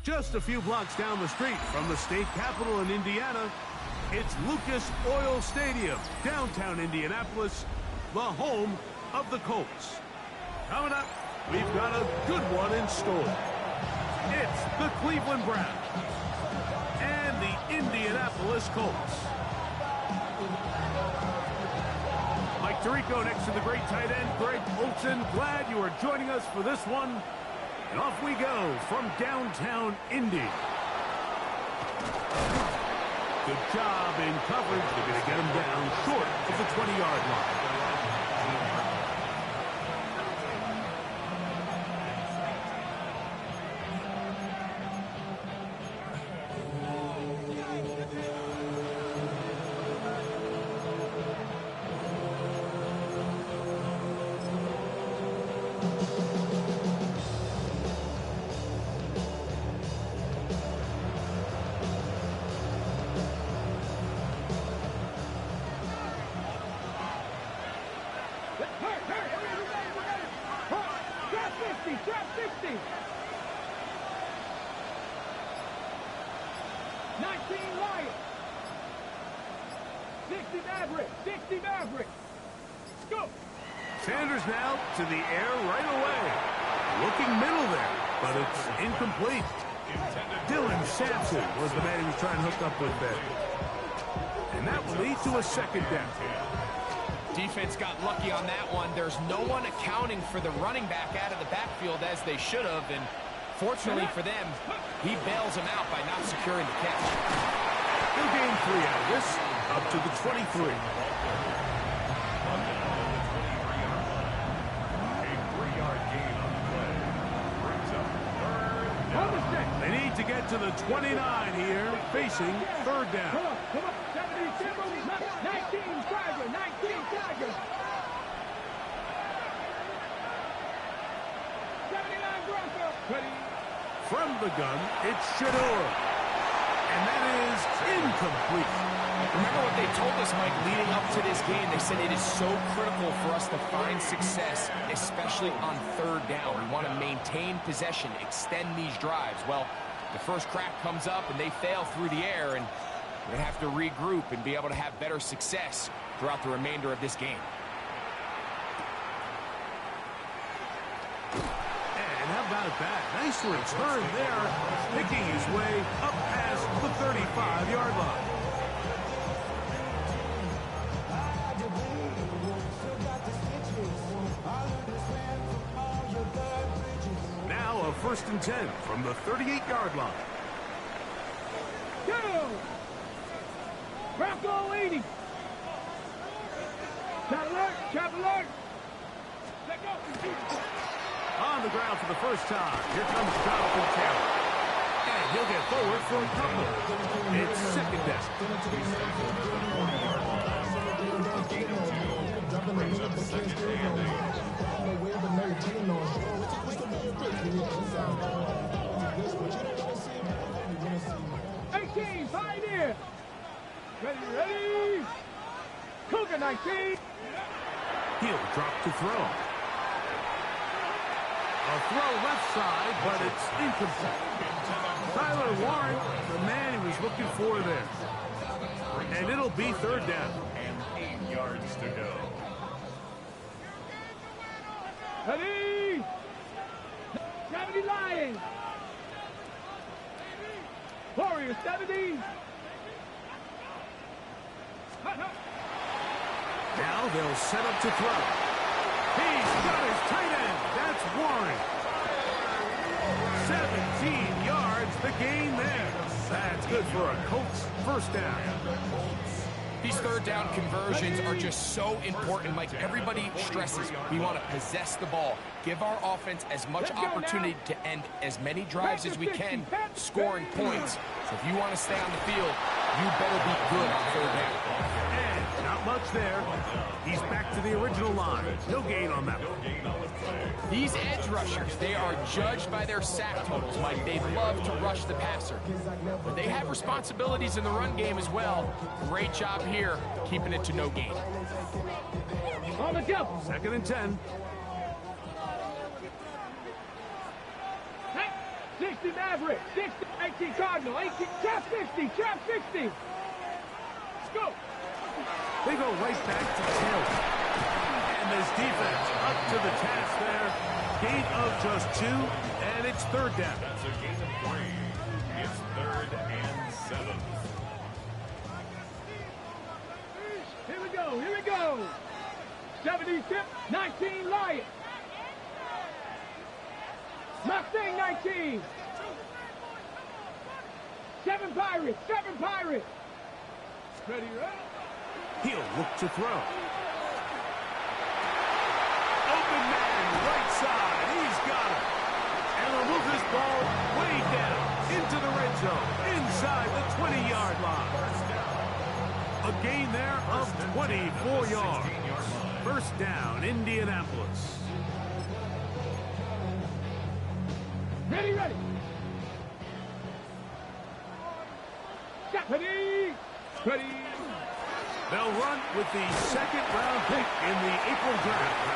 Just a few blocks down the street from the state capitol in Indiana, it's Lucas Oil Stadium, downtown Indianapolis, the home of the Colts. Coming up, we've got a good one in store. It's the Cleveland Browns and the Indianapolis Colts. Mike Tirico next to the great tight end, Greg Olsen. Glad you are joining us for this one. And off we go from downtown Indy. Good job in coverage. They're going to get him down short of the 20-yard line. Trap 60. 19 Lions. 60 Maverick. 60 Maverick. Go. Sanders now to the air right away. Looking middle there, but it's incomplete. Dylan Sampson was the man he was trying to hook up with there. And that will lead to a second down. Defense got lucky on that one. There's no one accounting for the running back out of the backfield as they should have, and fortunately for them, he bails them out by not securing the catch. He'll gain 3 out of this, up to the 23. They need to get to the 29 here, facing third down. Come on, come on. 70, 19 Tiger, 19 Tiger. 79 Bronco. Ready. From the gun, it's Shador. And that is incomplete. Remember what they told us, Mike, leading up to this game. They said it is so critical for us to find success, especially on third down. We want to maintain possession, extend these drives. Well, the first crack comes up and they fail through the air, and we're going to have to regroup and be able to have better success throughout the remainder of this game. And how about that? Nice return there, picking his way up past the 35-yard line. Now a 1st and 10 from the 38-yard line. Go! Bronco 80. Trap alert, trap alert. Let go. On the ground for the first time. Here comes Jonathan Taylor. And he'll get forward for a couple. It's second down. Brings up second and 18, Pioneer. Ready, ready. Cougar 19. He'll drop to throw. A throw left side, but it's incomplete. Tyler Warren, the man he was looking for there. And it'll be third down. And 8 yards to go. Ready. 70 Lions. Warriors 70. Now they'll set up to throw. He's got his tight end. That's Warren. 17 yards, the gain there. That's good for a Colts first down. These third down conversions are just so important. Like everybody stresses, we want to possess the ball, give our offense as much opportunity to end as many drives as we can, scoring points. So if you want to stay on the field, you better be good on third down. And not much there. He's back to the original line. No gain on that one. These edge rushers, they are judged by their sack totals, Mike. They love to rush the passer. But they have responsibilities in the run game as well. Great job here, keeping it to no gain. On the jump. 2nd and 10. 60 Maverick. 60, 18 Cardinal. 18, trap 60, trap 60. Let's go. They go right back to tilt. And this defense up to the task there. Gain of just 2, and it's third down. That's a gain of 3. It's 3rd and 7. Here we go, here we go. 70 tip, 19 Lion. Mustang 19. 7 Pirates, 7 Pirates. Ready, right? He'll look to throw. Open man, right side. He's got it. And he'll move this ball way down into the red zone, inside the 20-yard line. A gain there of 24 yards. First down, Indianapolis. Ready, ready. Stop. Ready. Ready. They'll run with the second-round pick in the April draft.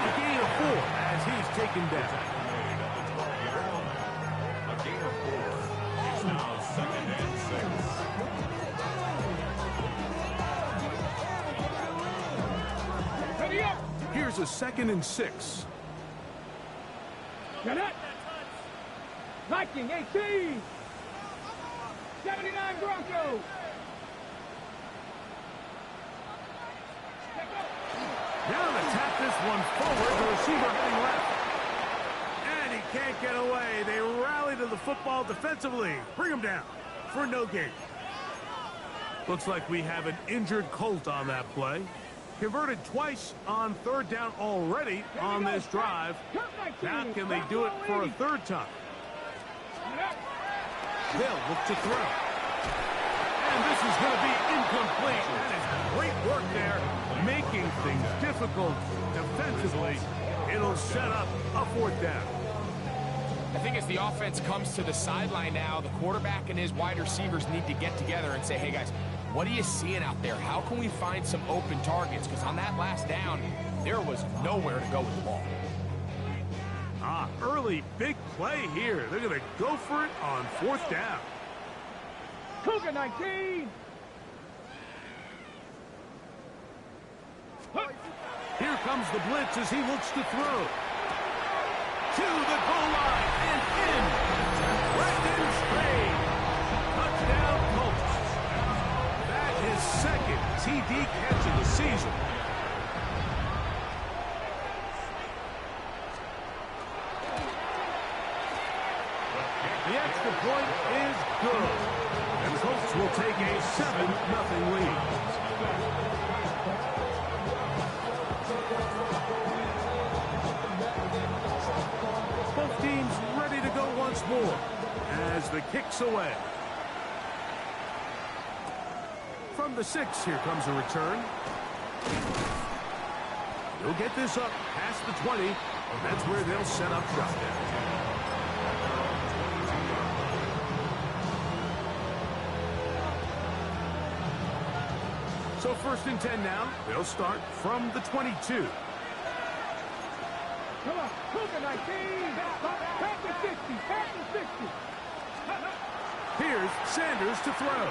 A gain of 4 as he's taken down. A gain of 4. It's now 2nd and 6. Ready up. Here's a 2nd and 6. Get it. Viking 18. 79 Broncos. Now to tap this one forward, the receiver heading left. And he can't get away. They rally to the football defensively. Bring him down for no gain. Looks like we have an injured Colt on that play. Converted twice on third down already on this drive. Now can they do it for a third time? They'll look to throw. And this is going to be incomplete. That is great work there, making things difficult defensively. It'll set up a 4th down. I think as the offense comes to the sideline now, the quarterback and his wide receivers need to get together and say, hey, guys, what are you seeing out there? How can we find some open targets? Because on that last down, there was nowhere to go with the ball. Early big play here. They're going to go for it on 4th down. Cougar 19. Here comes the blitz as he looks to throw. To the goal line and in. Brendan Spade. Touchdown Colts. That is 2nd TD catch of the season. The extra point is good. And the Colts will take a 7-0 lead. Both teams ready to go once more as the kick's away. From the 6, here comes a return. He'll get this up past the 20, and that's where they'll set up shop. So 1st and 10 now. They'll start from the 22. Come on, Cougar 19. Pass the 60, pass the 60. Here's Sanders to throw.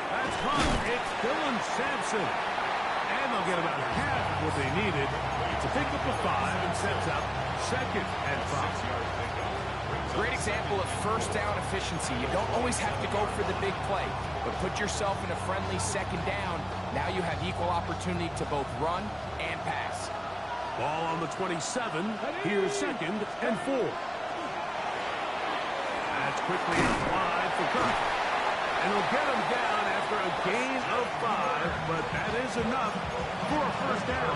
That's caught. It's Dylan Sampson. And they'll get about half what they needed to pick up a 5 and sets up 2nd and 5. Great example of first down efficiency. You don't always have to go for the big play, but put yourself in a friendly 2nd down. Now you have equal opportunity to both run and pass. Ball on the 27. Here's 2nd and 4. That's quickly out wide for Kirk. And he'll get him down after a gain of 5, but that is enough for a first down.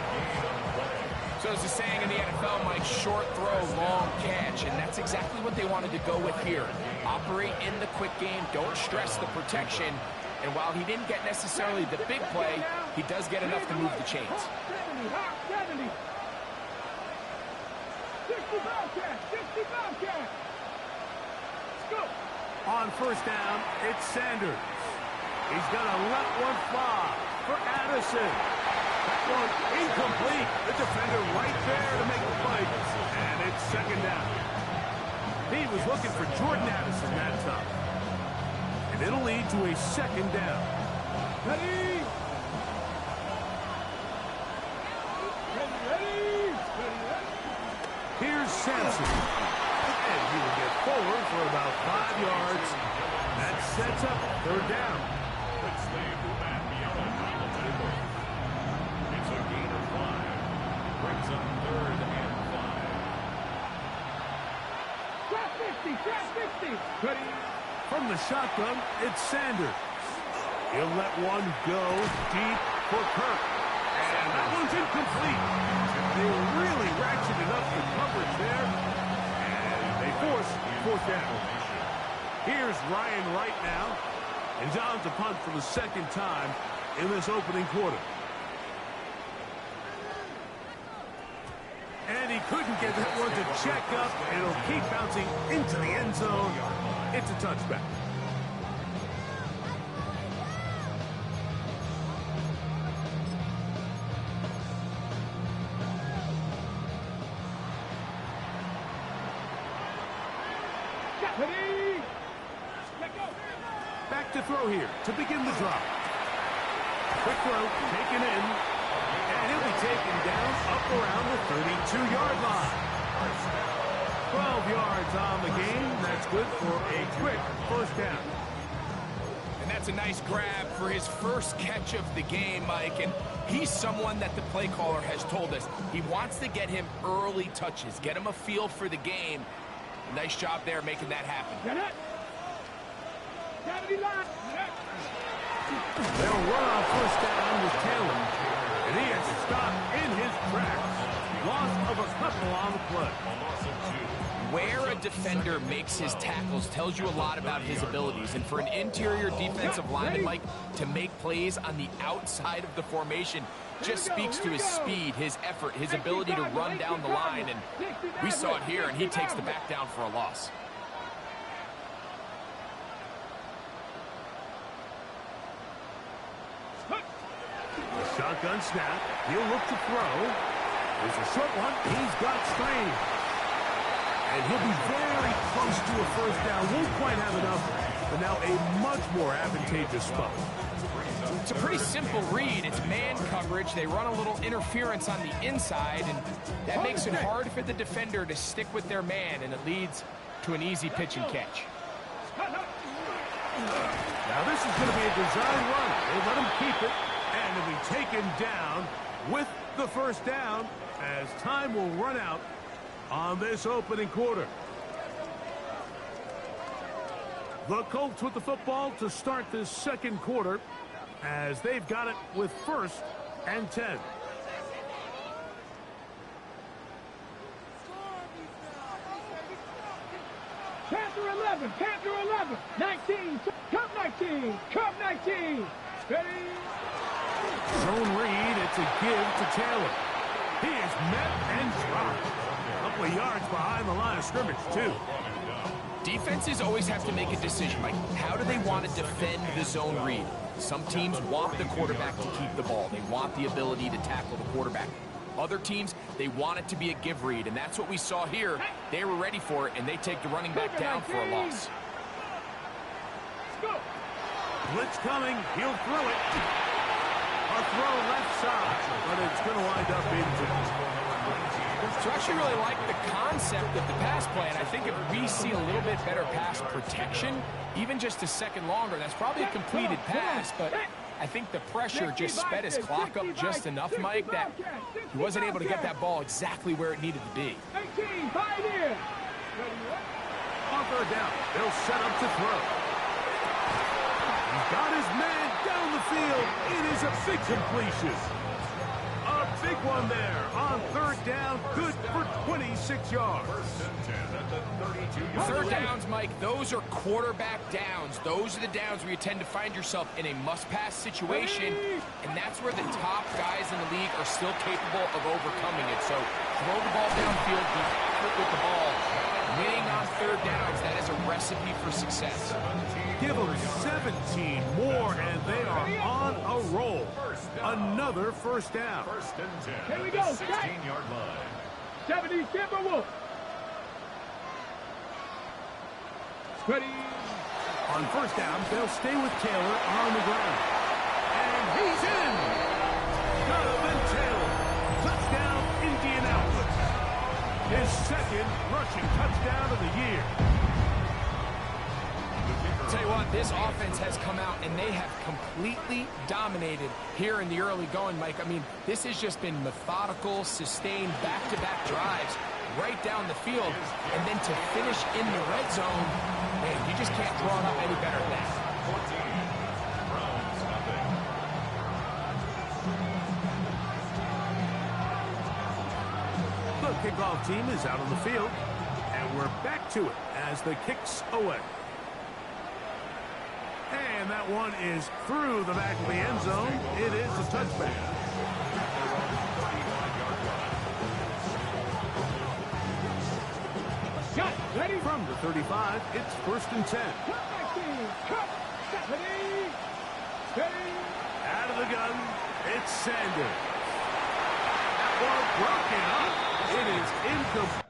So as the saying in the NFL, Mike, short throw, long catch, and that's exactly what they wanted to go with here. Operate in the quick game, don't stress the protection, and while he didn't get necessarily the big play, he does get enough to move the chains. 70. 60 Bobcat, 60 Bobcat. Let's go. On first down, it's Sanders. He's going to let one fly for Addison. That one incomplete. The defender right there to make the play. And it's 2nd down. He was looking for Jordan Addison that time. And it'll lead to a second down. Ready? Here's Sampson. And he will get forward for about 5 yards. That sets up third down. Let's leave that beyond Hamilton. It's a gain of 5. Brings up 3rd and 5. Trap 50, trap 50. Ready? From the shotgun, it's Sanders. He'll let one go deep for Kirk. And that one's incomplete. They really ratcheted up the coverage there. And they force fourth down. Here's Ryan Wright now. And John's a punt for the second time in this opening quarter. And he couldn't get that one to check up. It'll keep bouncing into the end zone. It's a touchback. Ready? Let go. Back to throw here to begin the drive. Quick throw, taken in. And he'll be taken down up around the 32-yard line. 12 yards on the game. That's good for a quick first down. And that's a nice grab for his first catch of the game, Mike. And he's someone that the play caller has told us he wants to get him early touches, get him a feel for the game. Nice job there making that happen. Get it. Gotta be locked. They'll run on first down with Taylor. And he is stopped in his tracks. Loss of a couple on the play. Where a defender makes his tackles tells you a lot about his abilities. And for an interior defensive lineman, Mike, to make plays on the outside of the formation just speaks to his speed, his effort, his ability to run down the line. And we saw it here, and he takes the back down for a loss. The shotgun snap. He'll look to throw. There's a short one. He's got Strange. And he'll be very close to a first down. Won't quite have enough, but now a much more advantageous spot. It's a pretty simple read. It's man coverage. They run a little interference on the inside, and that makes it hard for the defender to stick with their man, and it leads to an easy pitch and catch. Now this is going to be a design run. They let him keep it, and he'll be taken down with the first down as time will run out on this opening quarter. The Colts with the football to start this second quarter as they've got it with 1st and 10. Panther 11, Panther 11, 19, Cub 19, Cub 19. Ready? Zone read, it's a give to Taylor. He is met and dropped. A couple of yards behind the line of scrimmage, too. Defenses always have to make a decision, Mike. How do they want to defend the zone read? Some teams want the quarterback to keep the ball. They want the ability to tackle the quarterback. Other teams, they want it to be a give read, and that's what we saw here. They were ready for it, and they take the running back down for a loss. Blitz coming. He'll throw it. A throw left side, but it's going to wind up into. So I actually really like the concept of the pass play, and I think if we see a little bit better pass protection, even just a second longer, that's probably a completed pass, but I think the pressure just sped his clock up just enough, Mike, that he wasn't able to get that ball exactly where it needed to be. 18, 5 here. On third down, they'll set up to throw. He's got his man down the field. It is a big completion. A big one there on third down. Good for 26 yards. Third downs, Mike, those are quarterback downs. Those are the downs where you tend to find yourself in a must-pass situation, and that's where the top guys in the league are still capable of overcoming it. So throw the ball downfield, be accurate with the ball. Winning on third downs, that is a recipe for success. Give them 17 more, and they are on a roll. Another first down. First and 10. Here we go, 16-yard line. 70 Timberwolves. Ready. On first down, they'll stay with Taylor on the ground. And he's in! Jonathan Taylor. Touchdown, Indianapolis. His second rushing touchdown of the year. Tell you what, this offense has come out and they have completely dominated here in the early going, Mike. I mean, this has just been methodical, sustained, back-to-back drives right down the field. And then to finish in the red zone, man, you just can't draw it up any better than that. 14, Browns nothing. The kickoff team is out on the field, and we're back to it as the kick's away. And that one is through the back of the end zone. It is a touchback. Got it. Ready. From the 35, it's 1st and 10. Cut 19. Cut. Ready. Ready. Out of the gun, it's Sanders. That ball broken up. It is incomplete.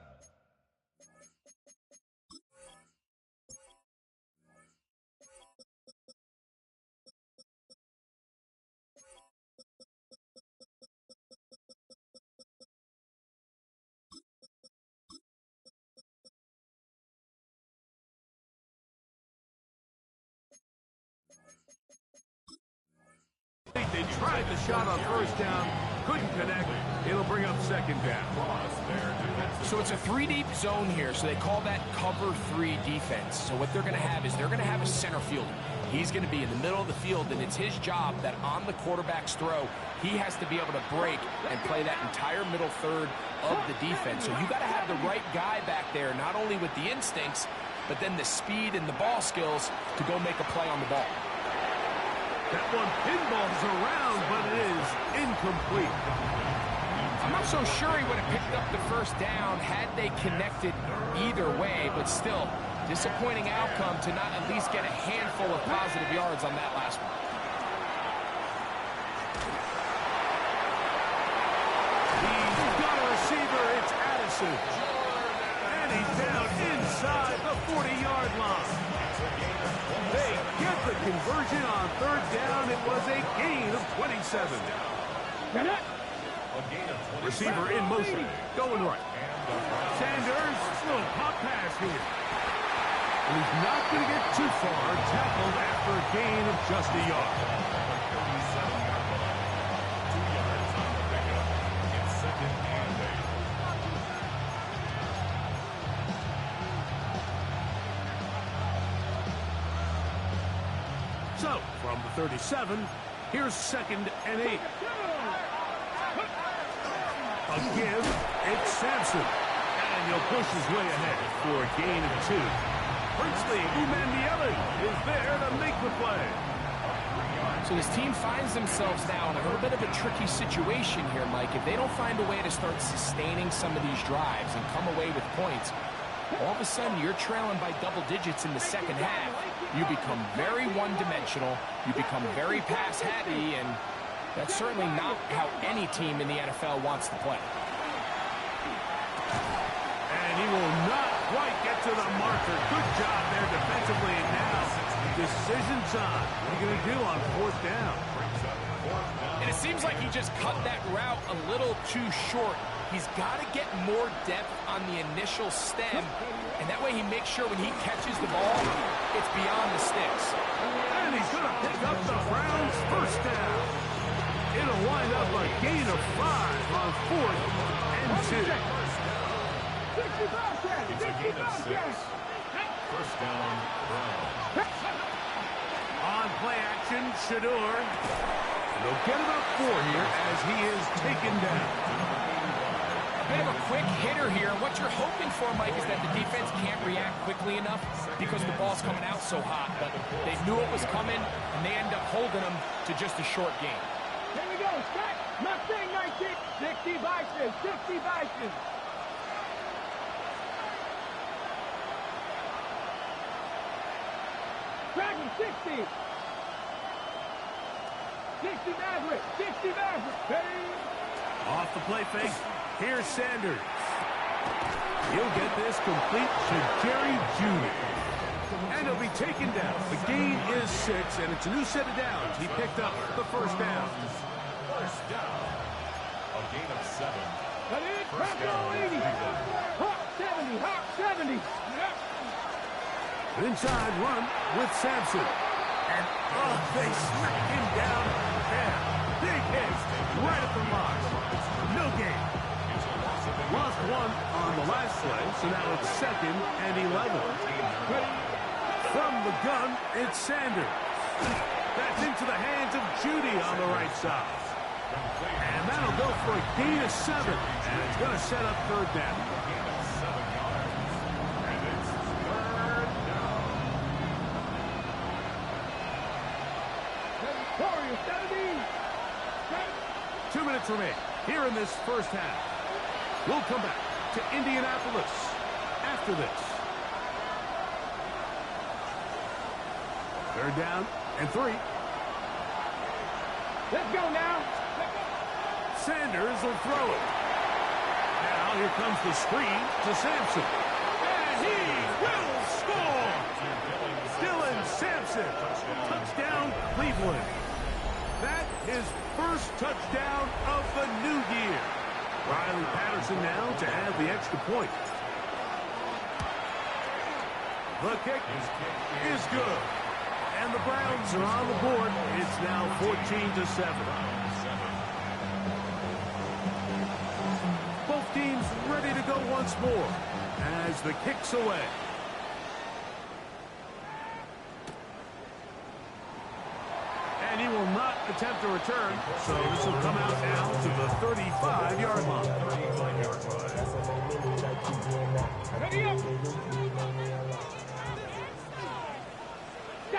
They tried the shot on first down, couldn't connect. It'll bring up second down. So it's a 3-deep zone here, so they call that cover 3 defense. So what they're going to have is they're going to have a center fielder. He's going to be in the middle of the field, and it's his job that on the quarterback's throw, he has to be able to break and play that entire middle third of the defense. So you got to have the right guy back there, not only with the instincts, but then the speed and the ball skills to go make a play on the ball. That one pinballs around, but it is incomplete. I'm not so sure he would have picked up the first down had they connected either way, but still, disappointing outcome to not at least get a handful of positive yards on that last one. He's got a receiver, it's Addison. And he's down inside the 40-yard line. They get the conversion on third down. It was a gain of 27. Receiver in motion, going right. Sanders, little pop pass here. And he's not going to get too far, tackled after a gain of just a yard. 2 yards on the pickup. It's 2nd and 8. So, from the 37, here's 2nd and 8. A give, it's Sampson. And he'll push his way ahead for a gain of 2. Princely Umandieli is there to make the play. So this team finds themselves now in a little bit of a tricky situation here, Mike. If they don't find a way to start sustaining some of these drives and come away with points, all of a sudden you're trailing by double digits in the second half. You become very one-dimensional. You become very pass-happy, and that's certainly not how any team in the NFL wants to play. And he will not quite get to the marker. Good job there defensively. And now, decision time. What are you going to do on 4th down? And it seems like he just cut that route a little too short. He's got to get more depth on the initial stem, and that way he makes sure when he catches the ball, it's beyond the sticks. And he's going to pick up the Browns' first down. It'll wind up a gain of 5 on 4th and 2. It's a gain of 6. First down, Browns. On play action, Shador. They'll get about 4 here as he is taken down. A bit of a quick hitter here. What you're hoping for, Mike, is that the defense can't react quickly enough because the ball's coming out so hot. But they knew it was coming, and they end up holding them to just a short game. Here we go. Strike. Mustang 19. 60 Bison. 60 Bison. Dragon 60. 60 Maverick. 60 Maverick. Ready. Off the play fake. Here's Sanders. He'll get this complete to Jerry Jr. he'll be taken down. The gain is 6, and it's a new set of downs. He picked up the first down. First down. A gain of 7. But it's First down. 80. Hawk 70. Hawk 70. Yep. Inside run with Sampson. And they smack him down there. Big hit right at the mark. No gain. Lost 1 on the last play, so now it's 2nd and 11. From the gun, it's Sanders. That's into the hands of Judy on the right side. And that'll go for a gain of 7. And it's going to set up third down. And it's third down. Warriors 70. 2 minutes remain here in this first half. We'll come back to Indianapolis after this. Third down and 3. Let's go now. Sanders will throw it. Now here comes the screen to Sampson. And he will score! Dylan Sampson. Touchdown, Cleveland. That is first touchdown of the new year. Riley Patterson now to add the extra point. The kick is good. And the Browns are on the board. It's now 14-7. Both teams ready to go once more as the kick's away. And he will not attempt a return, so this will come out now to the 35-yard line. Ready up.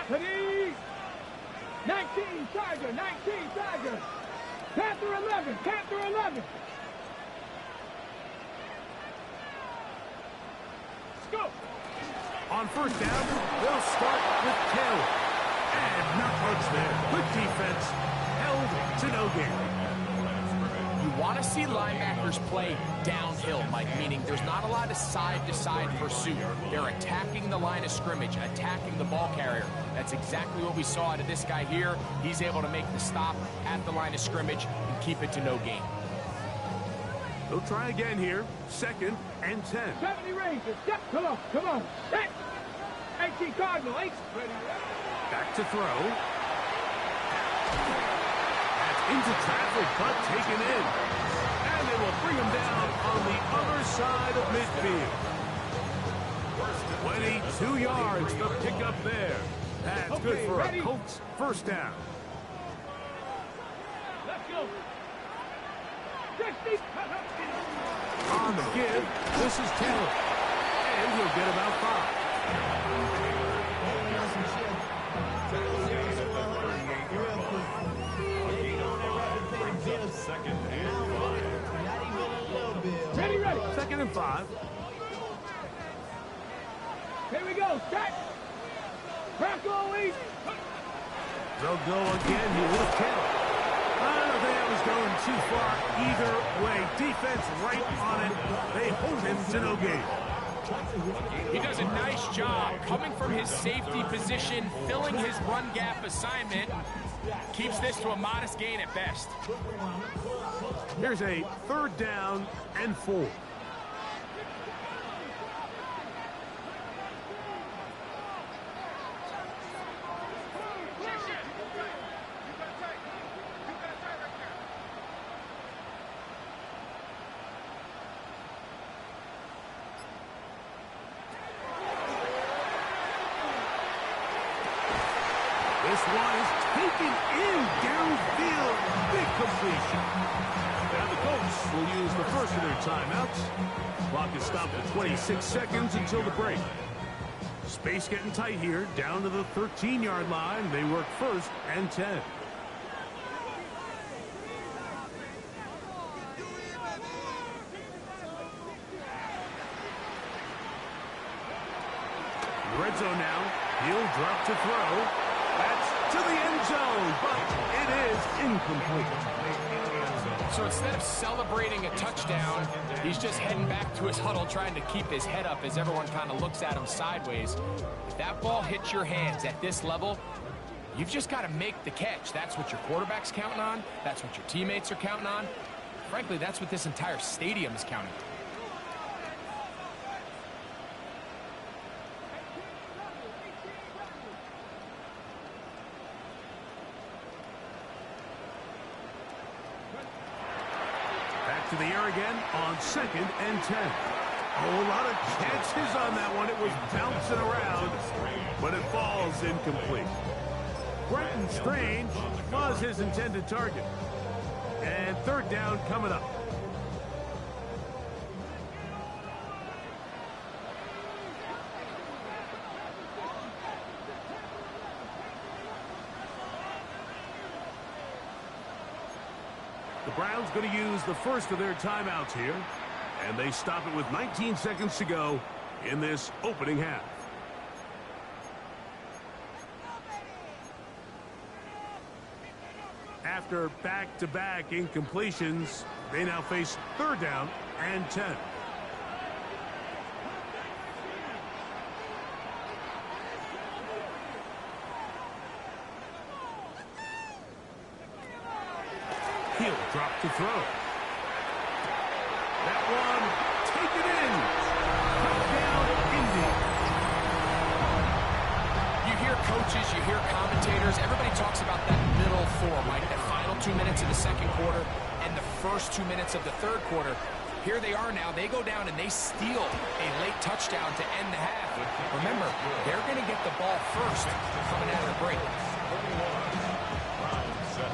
Ready. 19 Tiger. 19 Tiger. Panther 11. Panther 11. Let's go. On first down, they'll start with Taylor. And not much there. Quick defense, held to no gain. You want to see linebackers play downhill, Mike, meaning there's not a lot of side-to-side pursuit. They're attacking the line of scrimmage, attacking the ball carrier. That's exactly what we saw out of this guy here. He's able to make the stop at the line of scrimmage and keep it to no gain. They'll try again here. 2nd and 10. 70 Rangers. Come on. Come on. 18 Cardinal. 8. Ready. Back to throw. That's into traffic, but taken in. And they will bring him down on the other side of midfield. 22 yards, the pickup there. That's good for a Colts first down. Let's go. 60. On the give, this is Taylor. And he'll get about 5. Second and 5. Ready. 2nd and 5. Here we go. Set. Bronco East. They'll go again. He will kill. I don't think that was going too far either way. Defense right on it. They hold him to no gain. He does a nice job coming from his safety position, filling his run gap assignment. Keeps this to a modest gain at best. Here's a 3rd down and 4. This one is taken in downfield. Big completion. And the Colts will use the first of their timeouts. Clock is stopped at 26 seconds until the break. Space getting tight here, down to the 13-yard line. They work 1st and 10. Red zone now. He'll drop to throw. That's to the end zone, but it is incomplete. So instead of celebrating a touchdown, he's just heading back to his huddle trying to keep his head up as everyone kind of looks at him sideways. If that ball hits your hands at this level, you've just got to make the catch. That's what your quarterback's counting on. That's what your teammates are counting on. Frankly, that's what this entire stadium is counting on. Back to the air again on 2nd and 10. A whole lot of chances on that one. It was bouncing around, but it falls incomplete. Brenton Strange was his intended target. And 3rd down coming up. The Browns going to use the first of their timeouts here. And they stop it with 19 seconds to go in this opening half. After back-to-back incompletions, they now face 3rd down and 10. He'll drop to throw. That one, take it in. Touchdown, Indy. You hear coaches, you hear commentators, everybody talks about that middle 4, Mike, the final 2 minutes of the 2nd quarter and the first 2 minutes of the 3rd quarter. Here they are now. They go down and they steal a late touchdown to end the half. Remember, they're going to get the ball first coming out of the break. Round 7.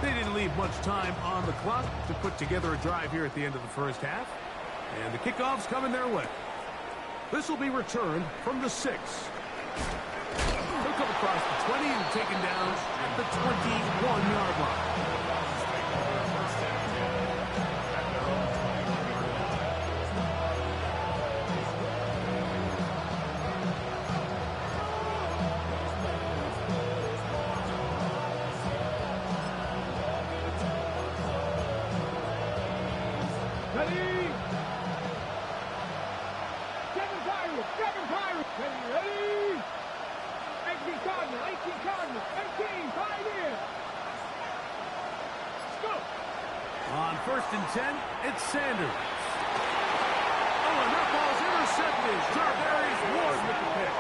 They didn't leave much time on the clock to put together a drive here at the end of the first half. And the kickoff's coming their way. This will be returned from the 6. They'll come across the 20 and taken down at the 21-yard line. Ready? 7 Pirates. Ready? 18 Cardinals. 18, 5 in. Go. On 1st and 10, it's Sanders. Oh, and that ball's intercepted. Jarvis Ward with the pick.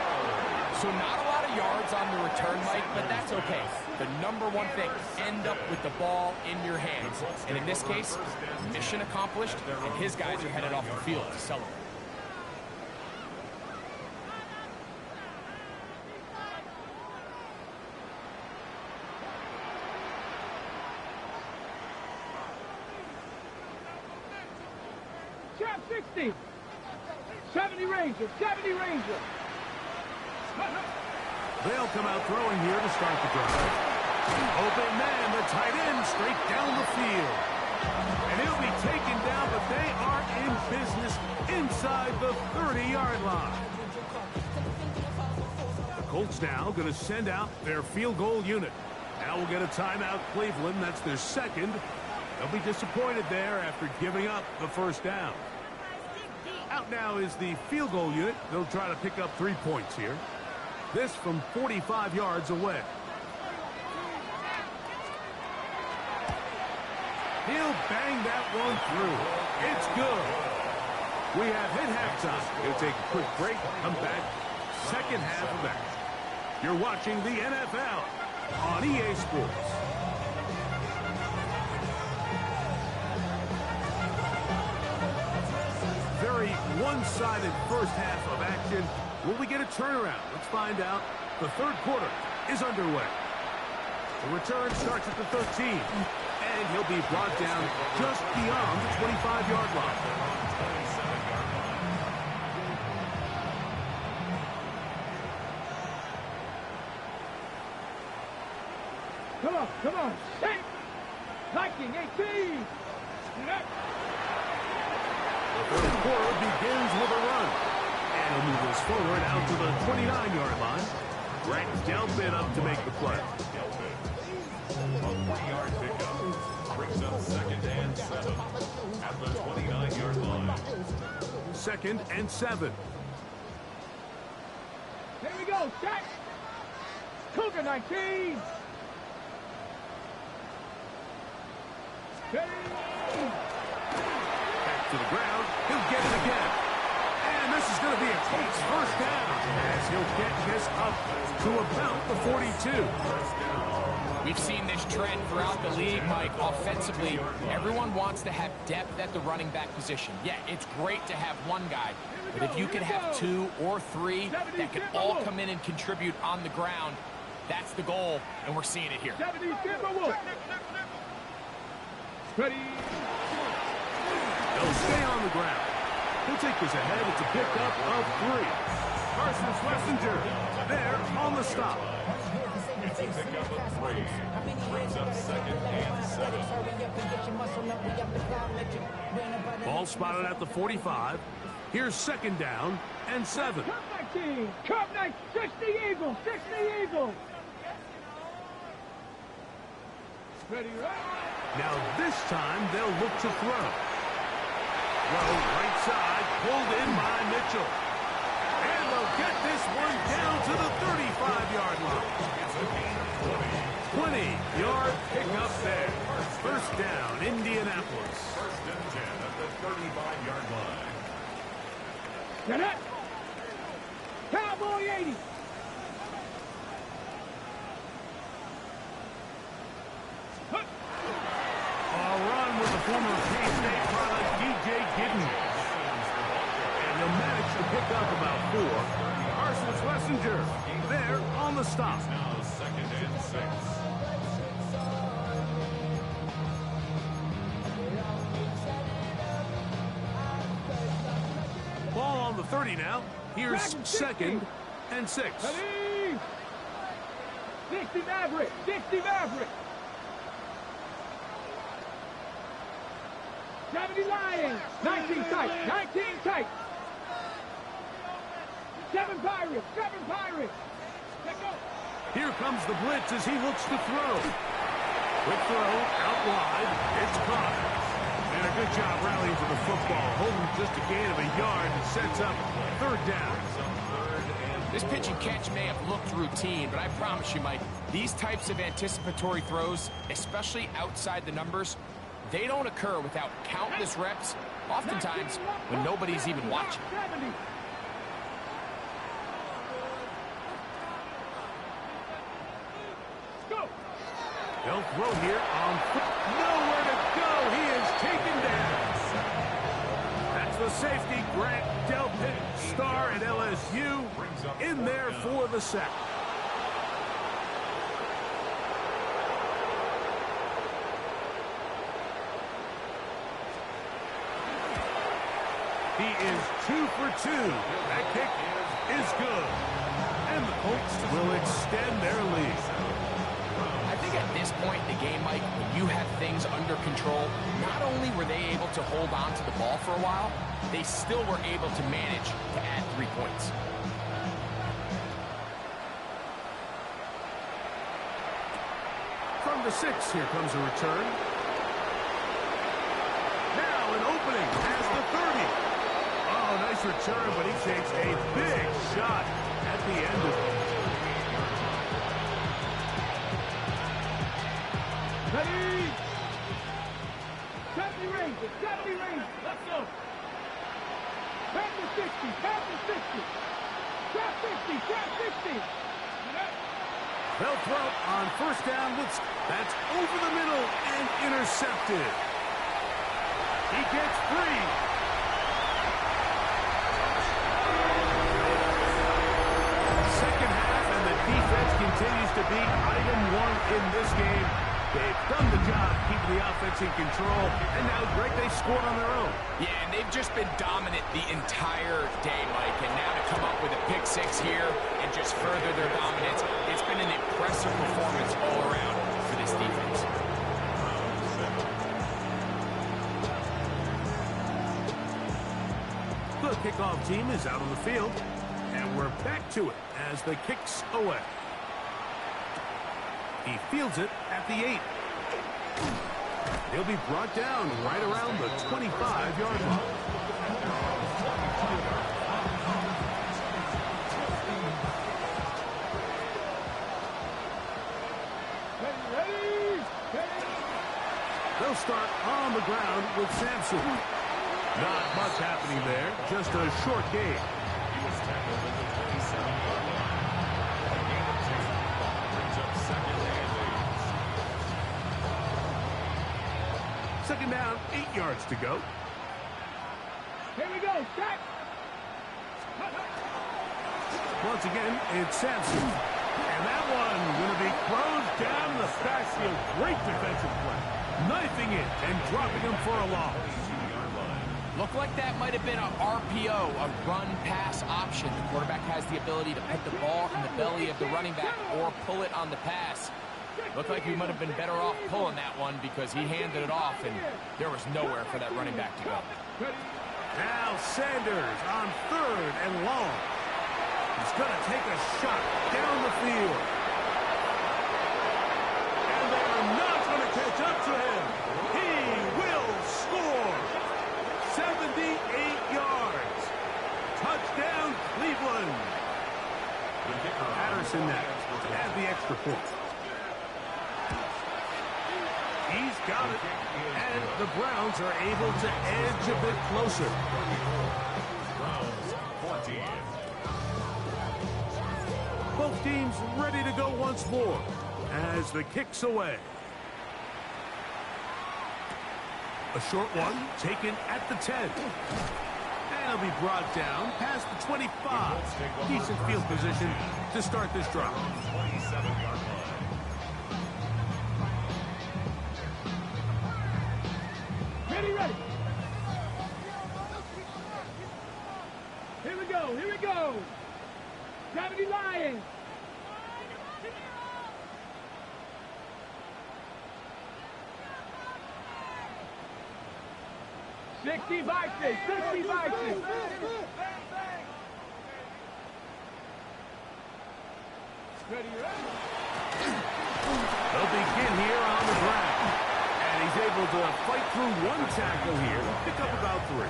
So not a lot of yards on the return, Mike, but that's okay. The number one thing, end up with the ball in your hands. And in this case, mission accomplished, and his guys are headed off the field to celebrate. Trap 60. 70 Rangers. They'll come out throwing here to start the drive. Open man, the tight end, straight down the field. And he'll be taken down, but they are in business inside the 30-yard line. The Colts now going to send out their field goal unit. Now we'll get a timeout, Cleveland. That's their 2nd. They'll be disappointed there after giving up the 1st down. Out now is the field goal unit. They'll try to pick up 3 points here. This from 45 yards away. He'll bang that one through. It's good. We have hit halftime. We'll take a quick break. Come back. 2nd half of action. You're watching the NFL on EA Sports. Very one-sided first half of action. Will we get a turnaround? Let's find out. The 3rd quarter is underway. The return starts at the 13. And he'll be brought down just beyond the 25-yard line. Come on. Hey. Viking 18. The 3rd quarter begins with a run. forward out to the 29-yard line. Grant Delpit up to make the play. A 3-yard pickup brings up 2nd and 7 at the 29-yard line. 2nd and 7. Here we go, set. Cougar 19. Ready. Back to the ground. He'll get it again. And this is going to be a Colts first down as he'll get this up to about the 42. We've seen this trend throughout the league, Mike. Offensively, everyone wants to have depth at the running back position. Yeah, it's great to have one guy, but if you could have 2 or 3 that can all come in and contribute on the ground, that's the goal, and we're seeing it here. 70, ready. They'll stay on the ground. He'll take this ahead. It's a pickup of 3. Carson Schlesinger there on the stop. It's a pickup of 3. Brings up 2nd and 7. Ball spotted at the 45. Here's 2nd down and 7. Cup 19. Cup 19. 60 Eagles. 60 Eagles. Ready, right? Now this time they'll look to throw. Throw right side, pulled in by Mitchell. And they'll get this one down to the 35-yard line. It's a gain of 20. 20-yard pickup there. First down, Indianapolis. 1st and 10 at the 35-yard line. Get it. Cowboy 80. A run with the former K-State product, DJ Gidden. And he'll manage to pick up about 4. Carson Schlesinger there on the stop. Now 2nd and 6. Ball on the 30 now. Here's 2nd and 6. Ready. 60 Maverick. 60 Maverick. 70 Lions. 19 tight. 19 tight. 7 Pirates. 7 Pirates. Let's go. Here comes the blitz as he looks to throw. Quick throw, out wide. It's caught. And a good job rallying for the football. Holding just a gain of a yard and sets up 3rd down. This pitch and catch may have looked routine, but I promise you, Mike, these types of anticipatory throws, especially outside the numbers, they don't occur without countless reps, oftentimes when nobody's even watching. 70. Go. They'll throw here on foot. Nowhere to go. He is taken down. That's the safety, Grant Delpit, star at LSU, in there for the sack. He is 2 for 2. That kick is good. And the Colts will extend their lead. I think at this point in the game, Mike, when you have things under control, not only were they able to hold on to the ball for a while, they still were able to manage to add 3 points. From the 6, here comes a return. Now an opening has the 30. Oh, nice return, but he takes a big shot at the end of it. Ready. 70 Rangers. 70 Rangers. Let's go. Back to 60. Back to 60. Trap 60. Trap 60. They'll throw on first down. That's over the middle and intercepted. He gets free. Second half, and the defense continues to be item 1 in this game. They've done the job keeping the offense in control, and now, Greg, they scored on their own. Yeah, and they've just been dominant the entire day, Mike. And now to come up with a pick 6 here and just further their dominance, it's been an impressive performance all around for this defense. The kickoff team is out on the field. And we're back to it as the kick's away. He fields it at the 8. He'll be brought down right around the 25-yard line. They'll start on the ground with Sampson. Not much happening there, just a short game. He was tackled at the 27-yard line. A gain of 2. Brings up second and 8. Second down, 8 yards to go. Here we go, stop. Once again, it's Sampson. And that one going to be closed down in the backfield. Great defensive play. Knifing it and dropping him for a loss. Looked like that might have been an RPO, a run-pass option. The quarterback has the ability to put the ball in the belly of the running back or pull it on the pass. Looked like we might have been better off pulling that one because he handed it off, and there was nowhere for that running back to go. Now Sanders on 3rd and long. He's going to take a shot down the field. And they're not going to catch up to him. He will score. 78 yards. Touchdown, Cleveland. Patterson next to add the extra point. He's got it. And the Browns are able to edge a bit closer. Browns 14. Both teams ready to go once more as the kick's away. A short one taken at the 10. And he'll be brought down past the 25. Decent field position to start this drive. 27-yard line. Ready. Here we go. Gravity Lions. Sixty boxes. They'll begin here on the ground. And he's able to fight through one tackle here. Pick up about 3.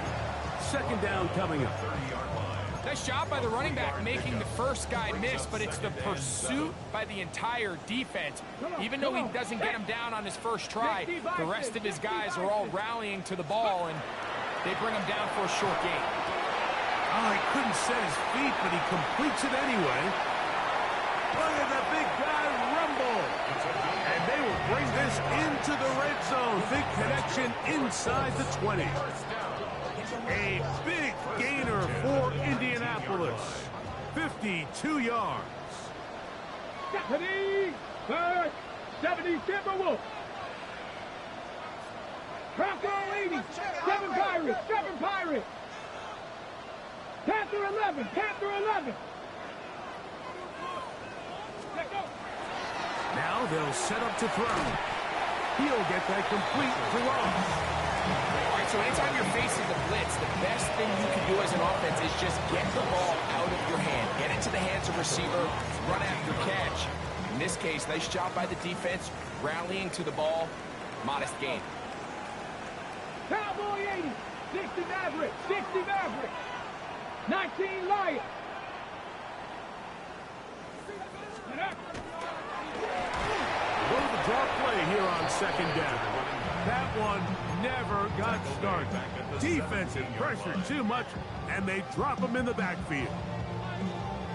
Second down coming up. 30-yard line. Nice job by the running back making the first guy miss, but it's the pursuit by the entire defense. Even though he doesn't get him down on his first try, the rest of his guys are all rallying to the ball, and they bring him down for a short gain. Oh, he couldn't set his feet, but he completes it anyway. Look at the big guy rumble. And they will bring this into the red zone. Big connection inside the 20. A big gainer for Indianapolis. 52 yards. 70 Timberwolves. Bronco 80. 7 Pirates. Panther 11. Now they'll set up to throw. He'll get that complete to Ross. All right, so anytime you're facing the blitz, the best thing you can do as an offense is just get the ball out of your hand. Get into the hands of receiver, run after catch. In this case, nice job by the defense, rallying to the ball, modest gain. Cowboy 80. 60 Maverick. 19 Lions. Go to the draw play here on second down. That one never got started. Defensive pressure too much, and they drop him in the backfield.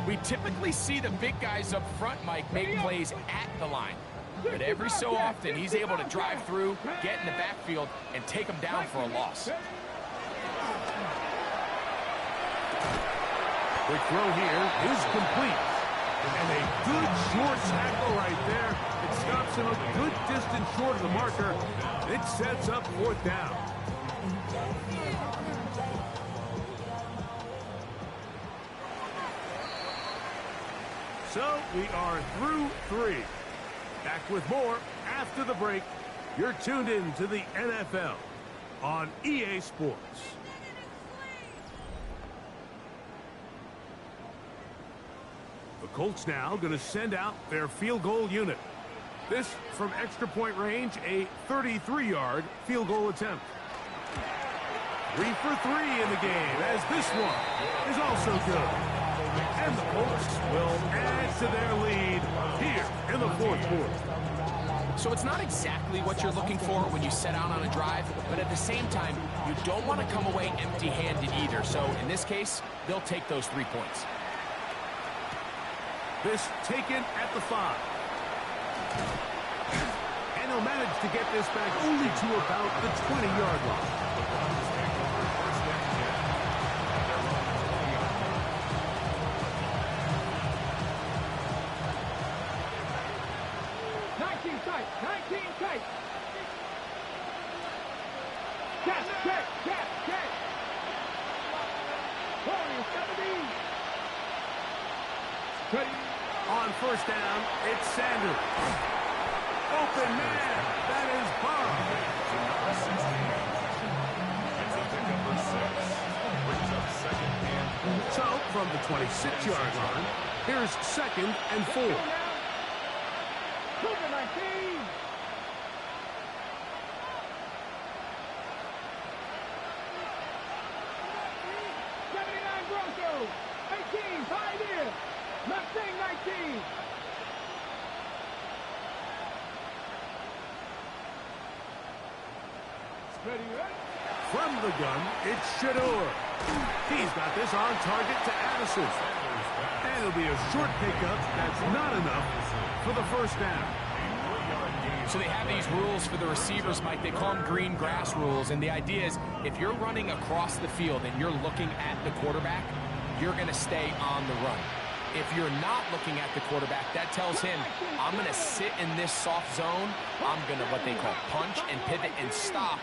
We typically see the big guys up front, Mike, make plays at the line. But every so often, he's able to drive through, get in the backfield, and take them down for a loss. Quick throw here is complete. And a good short tackle right there. It stops him a good distance short of the marker. It sets up 4th down. So we are through 3. Back with more after the break. You're tuned in to the NFL on EA Sports. Colts now going to send out their field goal unit. This from extra point range, a 33-yard field goal attempt. 3 for 3 in the game, as this one is also good. And the Colts will add to their lead here in the fourth quarter. So it's not exactly what you're looking for when you set out on a drive, but at the same time, you don't want to come away empty-handed either. So in this case, they'll take those 3 points. This taken at the 5. And he'll manage to get this back only to about the 20-yard line. On first down, it's Sanders. Open man, that is Bob. So, from the 26-yard line, here's 2nd and 4. Cougar 19. Broncos. 18, Pioneer. Mustang 19. From the gun, it's Shador. He's got this on target to Addison. And it'll be a short pickup. That's not enough for the first down. So they have these rules for the receivers, Mike. They call them green grass rules. And the idea is if you're running across the field and you're looking at the quarterback, you're going to stay on the run. If you're not looking at the quarterback, that tells him, I'm going to sit in this soft zone. I'm going to what they call punch and pivot and stop.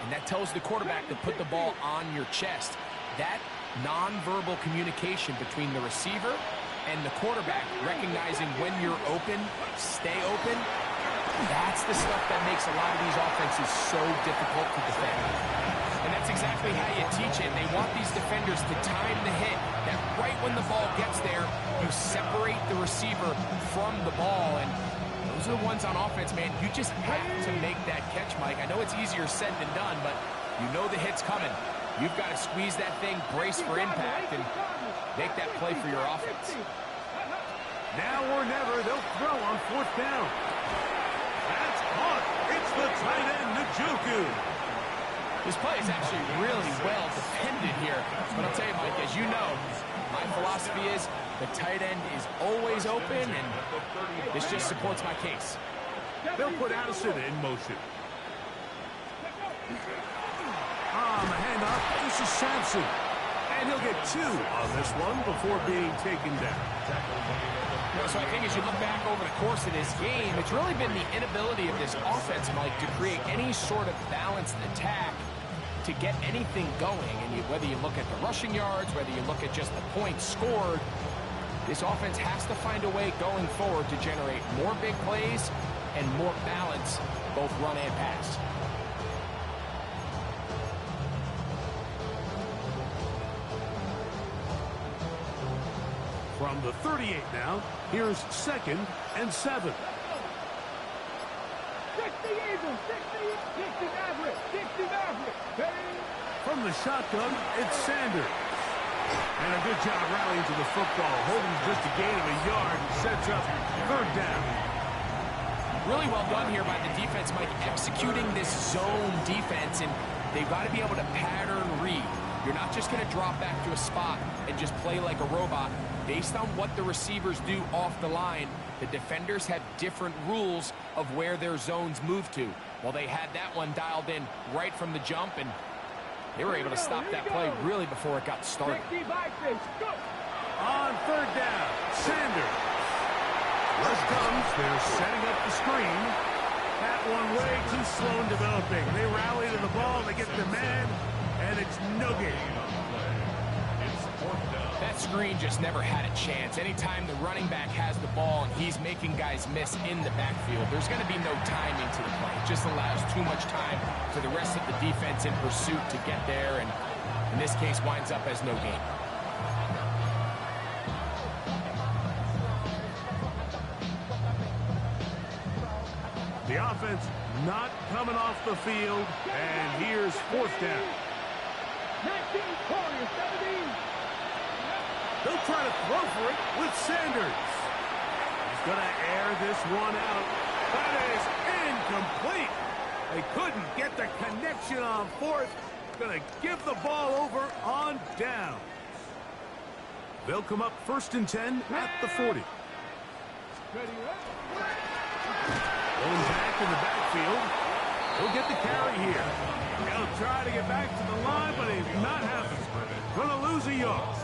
And that tells the quarterback to put the ball on your chest. That nonverbal communication between the receiver and the quarterback, recognizing when you're open, stay open, that's the stuff that makes a lot of these offenses so difficult to defend. And that's exactly how you teach it. They want these defenders to time the hit, that right when the ball gets there, you separate the receiver from the ball. And those are the ones on offense, man. You just have to make that catch, Mike. I know it's easier said than done, but you know the hit's coming. You've got to squeeze that thing, brace for impact, and make that play for your offense. Now or never, they'll throw on 4th down. That's caught. It's the tight end, Njoku. This play is actually really well defended here. But I'll tell you, Mike, as you know, my philosophy is the tight end is always open, and this just supports my case. They'll put Addison in motion. On the handoff, this is Sampson. And he'll get 2 on this one before being taken down. So I think as you look back over the course of this game, it's really been the inability of this offense, Mike, to create any sort of balanced attack to get anything going. And whether you look at the rushing yards, whether you look at just the points scored, this offense has to find a way going forward to generate more big plays and more balance, both run and pass. From the 38 now, here's 2nd and 7. 60 Eagles, 60 Maverick, 60 Maverick. From the shotgun, it's Sanders. And a good job rallying to the football, holding just a gain of a yard and sets up 3rd down. Really well done here by the defense, Mike, executing this zone defense, and they've got to be able to pattern read. You're not just going to drop back to a spot and just play like a robot. Based on what the receivers do off the line, the defenders have different rules of where their zones move to. Well, they had that one dialed in right from the jump, and they were able to stop that play really before it got started. On 3rd down, Sanders. Rush comes, they're setting up the screen. That one way too slow in developing. They rally to the ball, they get the man, and it's no gain. That screen just never had a chance. Anytime the running back has the ball and he's making guys miss in the backfield, there's going to be no timing to the play. It just allows too much time for the rest of the defense in pursuit to get there, and in this case winds up as no gain. The offense not coming off the field, and here's fourth down. 19, 20, 17. They'll try to throw for it with Sanders. He's going to air this one out. That is incomplete. They couldn't get the connection on fourth. Going to give the ball over on down. They'll come up 1st and 10 at the 40. Going back in the backfield. He'll get the carry here. He'll try to get back to the line, but he's not having it. Going to lose a yard.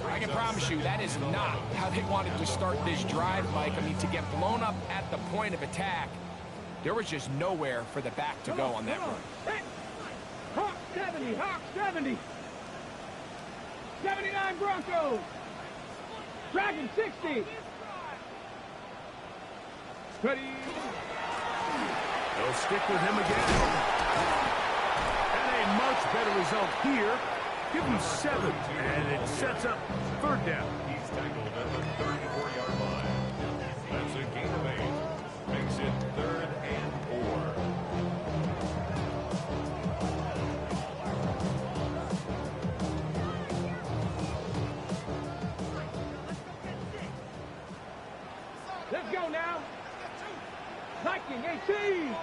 I can promise you that is not how they wanted to start this drive, Mike. I mean, to get blown up at the point of attack, there was just nowhere for the back to go on that run. Hawk 70, Hawk 70. 79 Broncos. Dragon 60. Ready. They'll stick with him again. And a much better result here. Give him 7, and it sets up 3rd down. He's tackled at the 34-yard line. That's a gain of 8. Makes it 3rd and 4. Let's go now. Viking 18.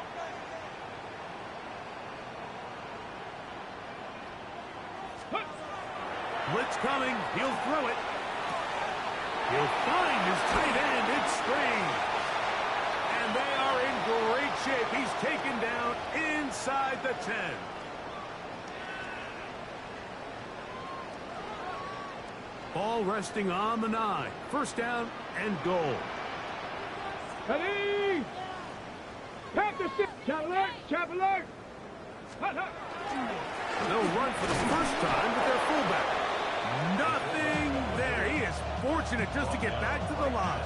Blitz coming. He'll throw it. He'll find his tight end. It's Strange. And they are in great shape. He's taken down inside the 10. Ball resting on the 9. 1st down and goal. Ready. Panther 6. Chap alert. Chap alert. Hut, hut. They'll run for the first time with their fullback. Nothing there. He is fortunate just to get back to the line.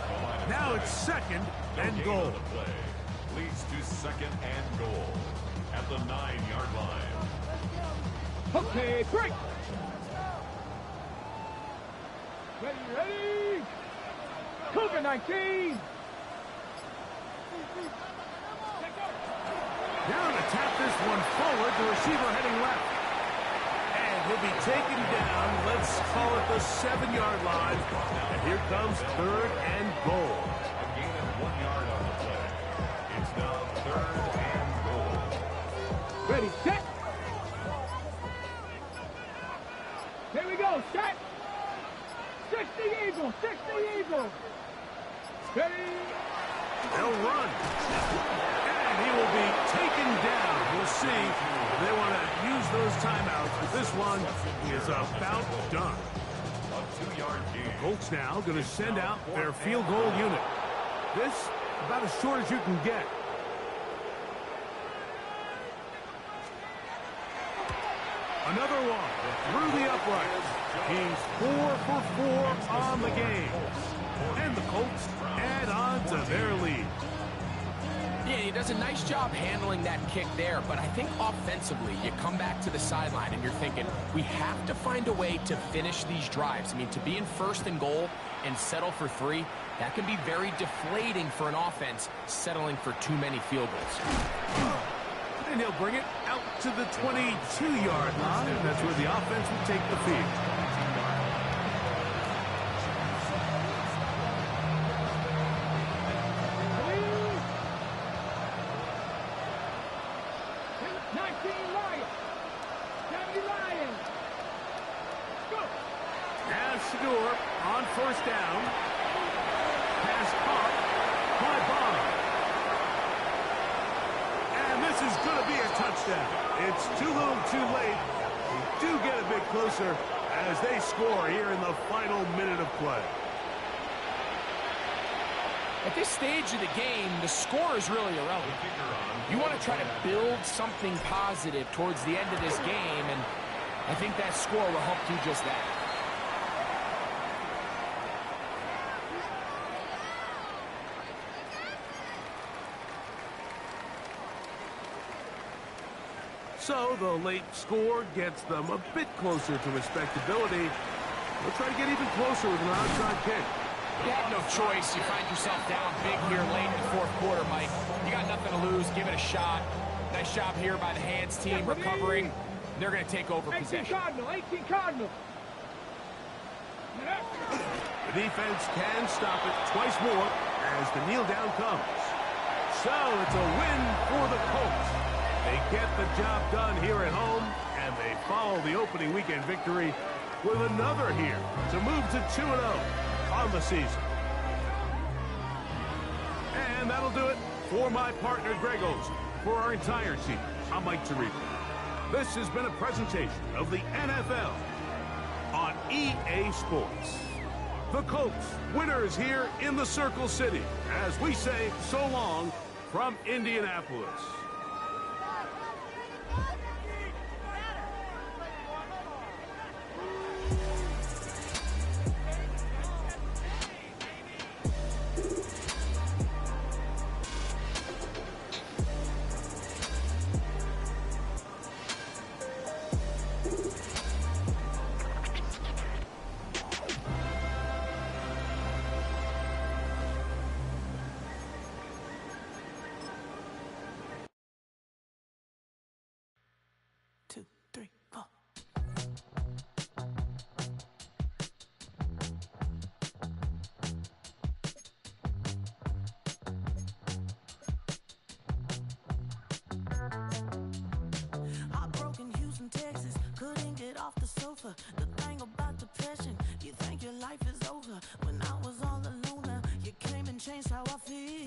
Now it's 2nd and goal. Leads to 2nd and goal at the 9-yard line. Okay, break. Ready, ready. Cougar 19. Now to tap this one forward, the receiver heading left. And he'll be taken down, let's call it the 7-yard line. And here comes 3rd and goal. A gain of 1 yard on the play. It's now 3rd and goal. Ready, set. Here we go, set. 60 Eagles, 60 Eagles. Ready. They'll run. And he will be taken down. We'll see if they want to use those timeouts, but this one is about done. A 2-yard gain. Colts now going to send out their field goal unit. This, about as short as you can get. Another one through the uprights. He's 4 for 4 on the game. And the Colts add on to their lead. Yeah, he does a nice job handling that kick there, but I think offensively, you come back to the sideline and you're thinking, we have to find a way to finish these drives. I mean, to be in 1st and goal and settle for 3, that can be very deflating for an offense settling for too many field goals. And he'll bring it out to the 22-yard line. That's where the offense will take the field. On 1st down. Pass caught by Bond. And this is going to be a touchdown. It's too little too late. They do get a bit closer as they score here in the final minute of play. At this stage of the game, the score is really irrelevant. You want to try to build something positive towards the end of this game, and I think that score will help do just that. So the late score gets them a bit closer to respectability. They'll try to get even closer with an onside kick. You have no choice. You find yourself down big here late in the fourth quarter, Mike. You got nothing to lose. Give it a shot. Nice job here by the hands team recovering. They're going to take over 18 possession. Cardinal, 18 Cardinal. The defense can stop it twice more as the kneel down comes. So it's a win for the Colts. They get the job done here at home, and they follow the opening weekend victory with another here to move to 2-0 on the season. And that'll do it for my partner Greg Olsen. For our entire team, I'm Mike Tirico. This has been a presentation of the NFL on EA Sports. The Colts, winners here in the Circle City, as we say so long from Indianapolis. Texas, couldn't get off the sofa. The thing about depression, you think your life is over. When I was all alone, you came and changed how I feel.